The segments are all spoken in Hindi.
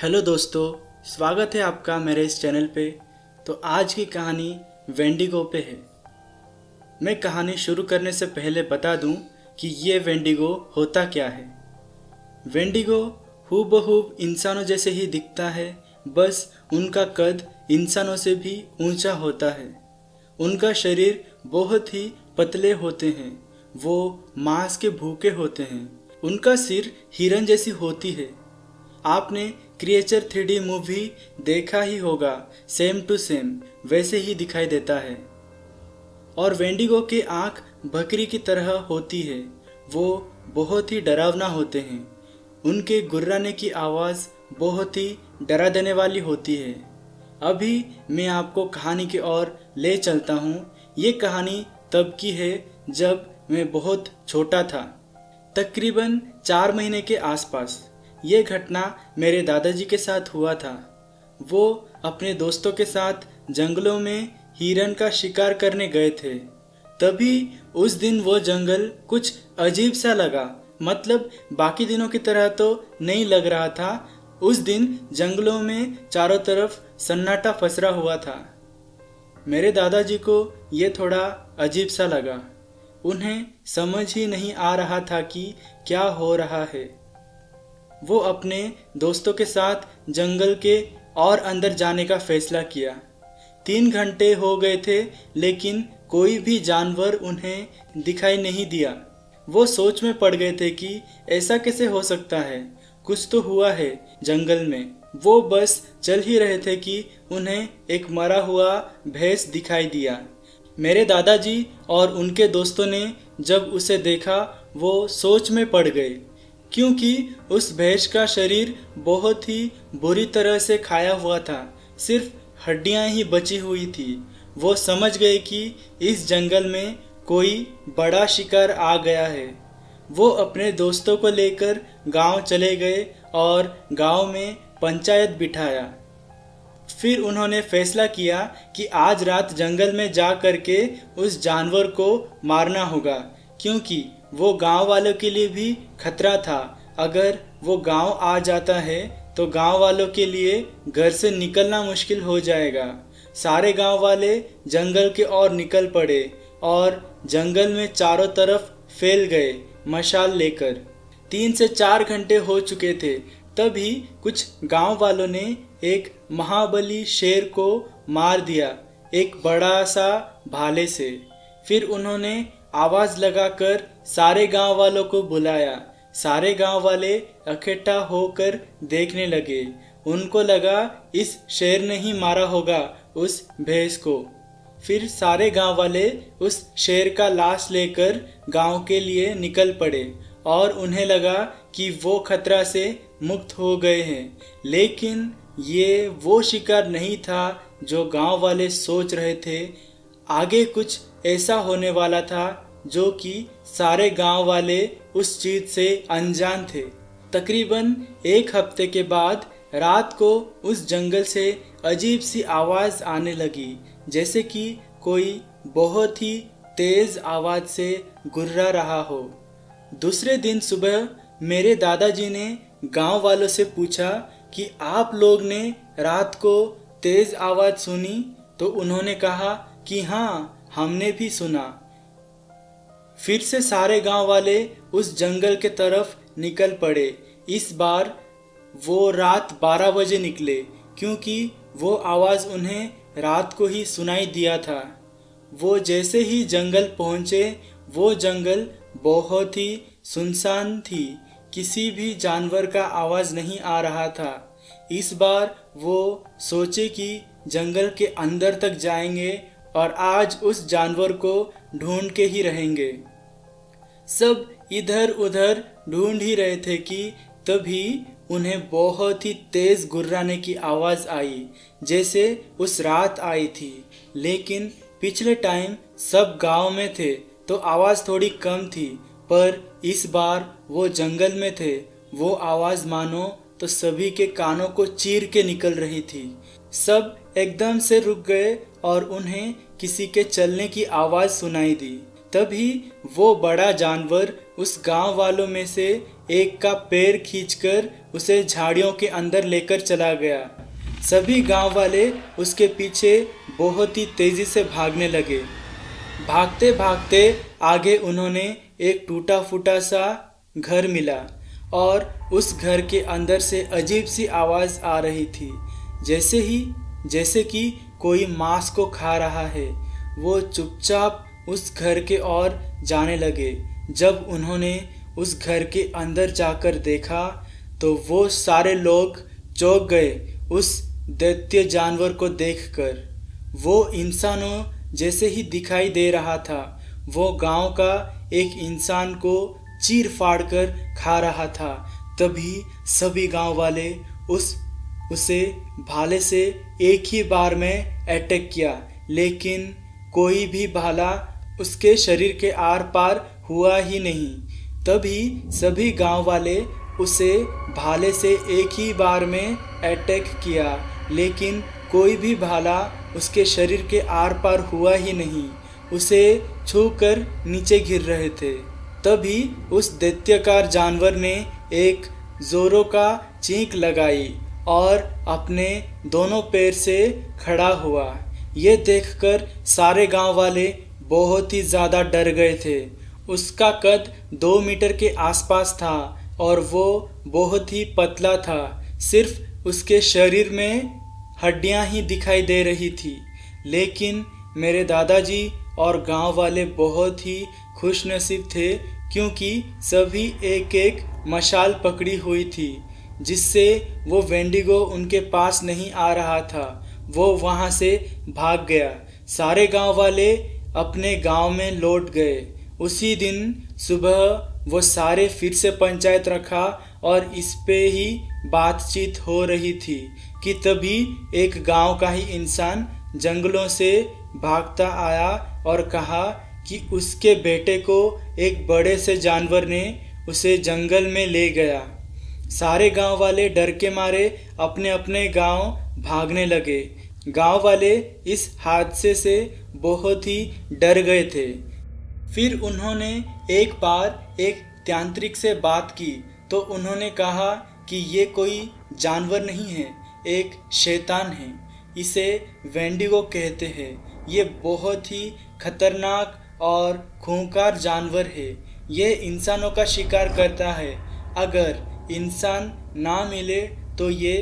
हेलो दोस्तों, स्वागत है आपका मेरे इस चैनल पे। तो आज की कहानी वेंडिगो पे है। मैं कहानी शुरू करने से पहले बता दूं कि ये वेंडिगो होता क्या है। वेंडिगो हूबहू इंसानों जैसे ही दिखता है, बस उनका कद इंसानों से भी ऊंचा होता है। उनका शरीर बहुत ही पतले होते हैं, वो मांस के भूखे होते हैं। उनका सिर हिरन जैसी होती है। आपने क्रिएचर 3D मूवी देखा ही होगा, सेम टू सेम वैसे ही दिखाई देता है। और वेंडिगो की आंख बकरी की तरह होती है। वो बहुत ही डरावना होते हैं। उनके गुर्राने की आवाज़ बहुत ही डरा देने वाली होती है। अभी मैं आपको कहानी की ओर ले चलता हूँ। ये कहानी तब की है जब मैं बहुत छोटा था, तकरीबन 4 महीने के आसपास। ये घटना मेरे दादाजी के साथ हुआ था। वो अपने दोस्तों के साथ जंगलों में हिरन का शिकार करने गए थे। तभी उस दिन वो जंगल कुछ अजीब सा लगा। मतलब बाकी दिनों की तरह तो नहीं लग रहा था। उस दिन जंगलों में चारों तरफ सन्नाटा पसरा हुआ था। मेरे दादाजी को ये थोड़ा अजीब सा लगा। उन्हें समझ ही नहीं आ रहा था कि क्या हो रहा है। वो अपने दोस्तों के साथ जंगल के और अंदर जाने का फैसला किया। 3 घंटे हो गए थे, लेकिन कोई भी जानवर उन्हें दिखाई नहीं दिया। वो सोच में पड़ गए थे कि ऐसा कैसे हो सकता है, कुछ तो हुआ है जंगल में। वो बस चल ही रहे थे कि उन्हें एक मरा हुआ भैंस दिखाई दिया। मेरे दादाजी और उनके दोस्तों ने जब उसे देखा, वो सोच में पड़ गए, क्योंकि उस भैंस का शरीर बहुत ही बुरी तरह से खाया हुआ था। सिर्फ हड्डियां ही बची हुई थी। वो समझ गए कि इस जंगल में कोई बड़ा शिकार आ गया है। वो अपने दोस्तों को लेकर गांव चले गए और गांव में पंचायत बिठाया। फिर उन्होंने फैसला किया कि आज रात जंगल में जा करके उस जानवर को मारना होगा, क्योंकि वो गांव वालों के लिए भी खतरा था। अगर वो गांव आ जाता है तो गांव वालों के लिए घर से निकलना मुश्किल हो जाएगा। सारे गांव वाले जंगल के ओर निकल पड़े और जंगल में चारों तरफ फैल गए मशाल लेकर। 3 से 4 घंटे हो चुके थे। तभी कुछ गांव वालों ने एक महाबली शेर को मार दिया, एक बड़ा सा भाले से। फिर उन्होंने आवाज लगाकर सारे गांव वालों को बुलाया। सारे गांव वाले इकट्ठा होकर देखने लगे। उनको लगा इस शेर ने ही मारा होगा उस भैंस को। फिर सारे गांव वाले उस शेर का लाश लेकर गांव के लिए निकल पड़े और उन्हें लगा कि वो खतरा से मुक्त हो गए हैं। लेकिन ये वो शिकार नहीं था जो गांव वाले सोच रहे थे। आगे कुछ ऐसा होने वाला था जो कि सारे गांव वाले उस चीज से अनजान थे। तकरीबन 1 हफ्ते के बाद रात को उस जंगल से अजीब सी आवाज आने लगी, जैसे कि कोई बहुत ही तेज आवाज से गुर्रा रहा हो। दूसरे दिन सुबह मेरे दादाजी ने गांव वालों से पूछा कि आप लोग ने रात को तेज आवाज सुनी? तो उन्होंने कहा कि हाँ, हमने भी सुना। फिर से सारे गांव वाले उस जंगल के तरफ निकल पड़े। इस बार वो रात 12 बजे निकले, क्योंकि वो आवाज़ उन्हें रात को ही सुनाई दिया था। वो जैसे ही जंगल पहुंचे, वो जंगल बहुत ही सुनसान थी। किसी भी जानवर का आवाज़ नहीं आ रहा था। इस बार वो सोचे कि जंगल के अंदर तक जाएंगे और आज उस जानवर को ढूंढ के ही रहेंगे। सब इधर उधर ढूंढ ही रहे थे कि तभी उन्हें बहुत ही तेज गुर्राने की आवाज़ आई, जैसे उस रात आई थी। लेकिन पिछले टाइम सब गांव में थे तो आवाज़ थोड़ी कम थी, पर इस बार वो जंगल में थे। वो आवाज़ मानो तो सभी के कानों को चीर के निकल रही थी। सब एकदम से रुक गए और उन्हें किसी के चलने की आवाज़ सुनाई दी। तभी वो बड़ा जानवर उस गांव वालों में से एक का पैर खींचकर उसे झाड़ियों के अंदर लेकर चला गया। सभी गांव वाले उसके पीछे बहुत ही तेजी से भागने लगे। भागते भागते आगे उन्होंने एक टूटा फूटा सा घर मिला और उस घर के अंदर से अजीब सी आवाज़ आ रही थी, जैसे कि कोई मांस को खा रहा है। वो चुपचाप उस घर के ओर जाने लगे। जब उन्होंने उस घर के अंदर जाकर देखा तो वो सारे लोग चौंक गए उस दैत्य जानवर को देखकर। वो इंसानों जैसे ही दिखाई दे रहा था। वो गांव का एक इंसान को चीर फाड़ कर खा रहा था। तभी सभी गांव वाले उसे भाले से एक ही बार में अटैक किया, लेकिन कोई भी भाला उसके शरीर के आर पार हुआ ही नहीं। तभी सभी गांव वाले उसे भाले से एक ही बार में अटैक किया, लेकिन कोई भी भाला उसके शरीर के आर पार हुआ ही नहीं। उसे छूकर नीचे गिर रहे थे। तभी उस दैत्यकार जानवर ने एक जोरों का चीख लगाई और अपने दोनों पैर से खड़ा हुआ। ये देखकर सारे गांव वाले बहुत ही ज़्यादा डर गए थे। उसका कद 2 मीटर के आसपास था और वो बहुत ही पतला था। सिर्फ उसके शरीर में हड्डियां ही दिखाई दे रही थी। लेकिन मेरे दादाजी और गांव वाले बहुत ही खुशनसीब थे, क्योंकि सभी एक एक मशाल पकड़ी हुई थी, जिससे वो वेंडिगो उनके पास नहीं आ रहा था। वो वहाँ से भाग गया। सारे गांव वाले अपने गांव में लौट गए। उसी दिन सुबह वो सारे फिर से पंचायत रखा और इस पे ही बातचीत हो रही थी कि तभी एक गांव का ही इंसान जंगलों से भागता आया और कहा कि उसके बेटे को एक बड़े से जानवर ने उसे जंगल में ले गया। सारे गांव वाले डर के मारे अपने अपने गांव भागने लगे। गांव वाले इस हादसे से बहुत ही डर गए थे। फिर उन्होंने एक बार एक तांत्रिक से बात की तो उन्होंने कहा कि ये कोई जानवर नहीं है, एक शैतान है। इसे वेंडिगो कहते हैं। ये बहुत ही खतरनाक और खूंखार जानवर है। ये इंसानों का शिकार करता है। अगर इंसान ना मिले तो ये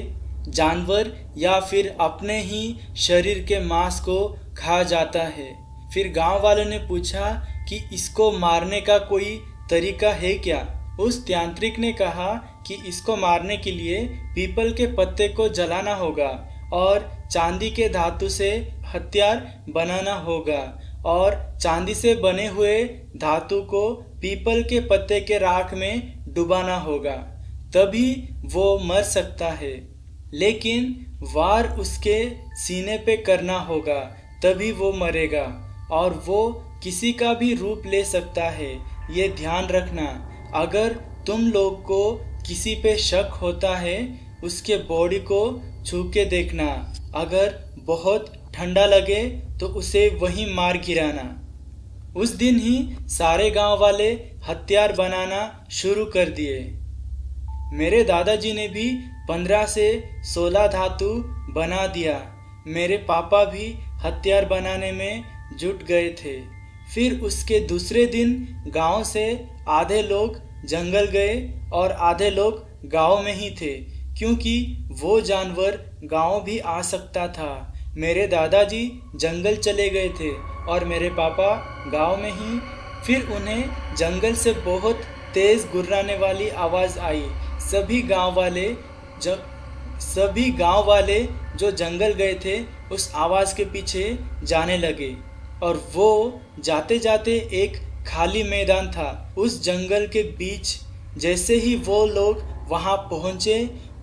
जानवर या फिर अपने ही शरीर के मांस को खा जाता है। फिर गांव वालों ने पूछा कि इसको मारने का कोई तरीका है क्या? उस तांत्रिक ने कहा कि इसको मारने के लिए पीपल के पत्ते को जलाना होगा और चांदी के धातु से हथियार बनाना होगा और चांदी से बने हुए धातु को पीपल के पत्ते के राख में डुबाना होगा, तभी वो मर सकता है। लेकिन वार उसके सीने पे करना होगा, तभी वो मरेगा और वो किसी का भी रूप ले सकता है। ये ध्यान रखना। अगर तुम लोग को किसी पे शक होता है, उसके बॉडी को छू के देखना। अगर बहुत ठंडा लगे तो उसे वहीं मार गिराना। उस दिन ही सारे गांव वाले हथियार बनाना शुरू कर दिए। मेरे दादाजी ने भी 15 से 16 धातु बना दिया। मेरे पापा भी हथियार बनाने में जुट गए थे। फिर उसके दूसरे दिन गांव से आधे लोग जंगल गए और आधे लोग गांव में ही थे, क्योंकि वो जानवर गांव भी आ सकता था। मेरे दादाजी जंगल चले गए थे और मेरे पापा गांव में ही। फिर उन्हें जंगल से बहुत तेज़ गुर्राने वाली आवाज़ आई। सभी गांव वाले जो जंगल गए थे उस आवाज़ के पीछे जाने लगे और वो जाते जाते एक खाली मैदान था उस जंगल के बीच। जैसे ही वो लोग वहाँ पहुँचे,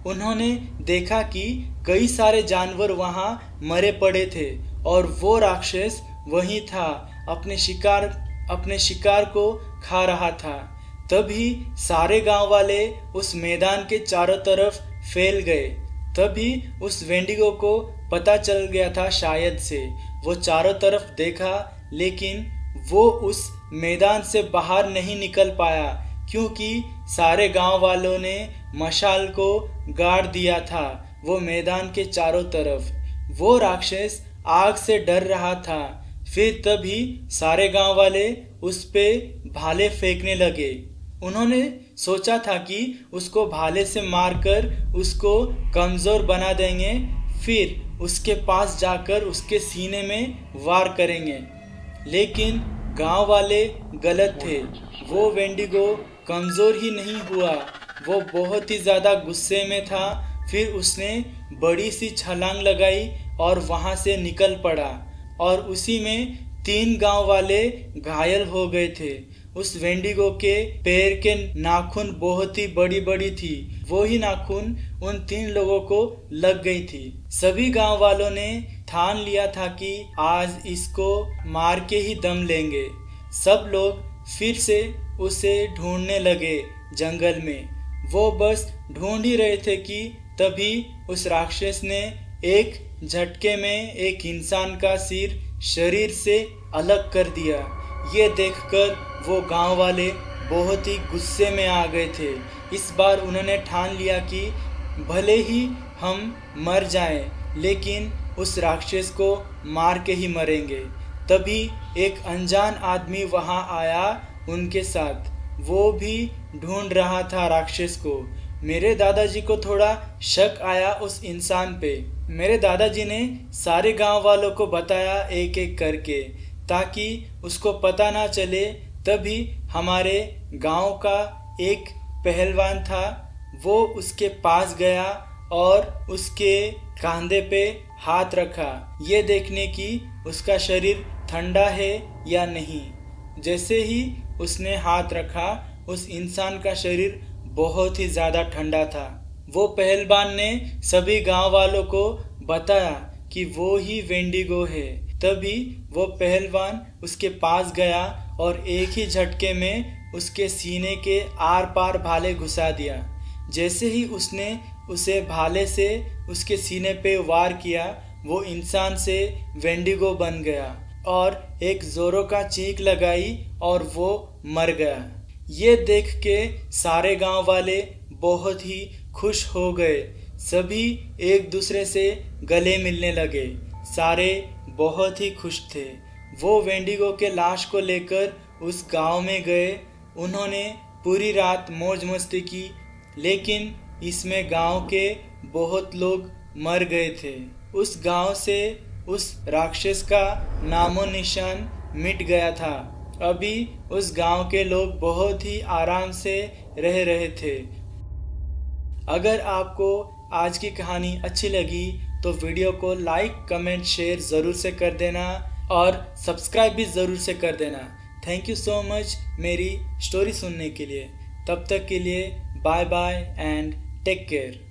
उन्होंने देखा कि कई सारे जानवर वहाँ मरे पड़े थे और वो राक्षस वहीं था, अपने शिकार को खा रहा था। तभी सारे गांव वाले उस मैदान के चारों तरफ फैल गए। तभी उस वेंडिगो को पता चल गया था शायद से। वो चारों तरफ देखा, लेकिन वो उस मैदान से बाहर नहीं निकल पाया, क्योंकि सारे गांव वालों ने मशाल को गाड़ दिया था वो मैदान के चारों तरफ। वो राक्षस आग से डर रहा था। फिर तभी सारे गांव वाले उस पे भाले फेंकने लगे। उन्होंने सोचा था कि उसको भाले से मारकर उसको कमज़ोर बना देंगे, फिर उसके पास जाकर उसके सीने में वार करेंगे। लेकिन गांव वाले गलत थे। वो वेंडिगो कमज़ोर ही नहीं हुआ, वो बहुत ही ज़्यादा गुस्से में था। फिर उसने बड़ी सी छलांग लगाई और वहाँ से निकल पड़ा और उसी में 3 गांव वाले घायल हो गए थे। उस वेंडिगो के पैर के नाखून बहुत ही बड़ी बड़ी थी। वो ही नाखून उन 3 लोगों को लग गई थी। सभी गांव वालों ने ठान लिया था कि आज इसको मार के ही दम लेंगे। सब लोग फिर से उसे ढूंढने लगे जंगल में। वो बस ढूंढ ही रहे थे कि तभी उस राक्षस ने एक झटके में एक इंसान का सिर शरीर से अलग कर दिया। ये देखकर वो गांव वाले बहुत ही गुस्से में आ गए थे। इस बार उन्होंने ठान लिया कि भले ही हम मर जाएं, लेकिन उस राक्षस को मार के ही मरेंगे। तभी एक अनजान आदमी वहां आया उनके साथ। वो भी ढूंढ रहा था राक्षस को। मेरे दादाजी को थोड़ा शक आया उस इंसान पे। मेरे दादाजी ने सारे गांव वालों को बताया एक एक करके, ताकि उसको पता ना चले। तभी हमारे गांव का एक पहलवान था, वो उसके पास गया और उसके कंधे पे हाथ रखा, ये देखने की उसका शरीर ठंडा है या नहीं। जैसे ही उसने हाथ रखा, उस इंसान का शरीर बहुत ही ज़्यादा ठंडा था। वो पहलवान ने सभी गांव वालों को बताया कि वो ही वेंडिगो है। तभी वो पहलवान उसके पास गया और एक ही झटके में उसके सीने के आर पार भाले घुसा दिया। जैसे ही उसने उसे भाले से उसके सीने पे वार किया, वो इंसान से वेंडिगो बन गया और एक जोरों का चीख लगाई और वो मर गया। ये देख के सारे गांव वाले बहुत ही खुश हो गए। सभी एक दूसरे से गले मिलने लगे। सारे बहुत ही खुश थे। वो वेंडिगो के लाश को लेकर उस गांव में गए। उन्होंने पूरी रात मौज मस्ती की, लेकिन इसमें गांव के बहुत लोग मर गए थे। उस गांव से उस राक्षस का नामो निशान मिट गया था। अभी उस गांव के लोग बहुत ही आराम से रह रहे थे। अगर आपको आज की कहानी अच्छी लगी तो वीडियो को लाइक, कमेंट, शेयर ज़रूर से कर देना और सब्सक्राइब भी ज़रूर से कर देना। थैंक यू सो मच मेरी स्टोरी सुनने के लिए। तब तक के लिए bye bye and take care.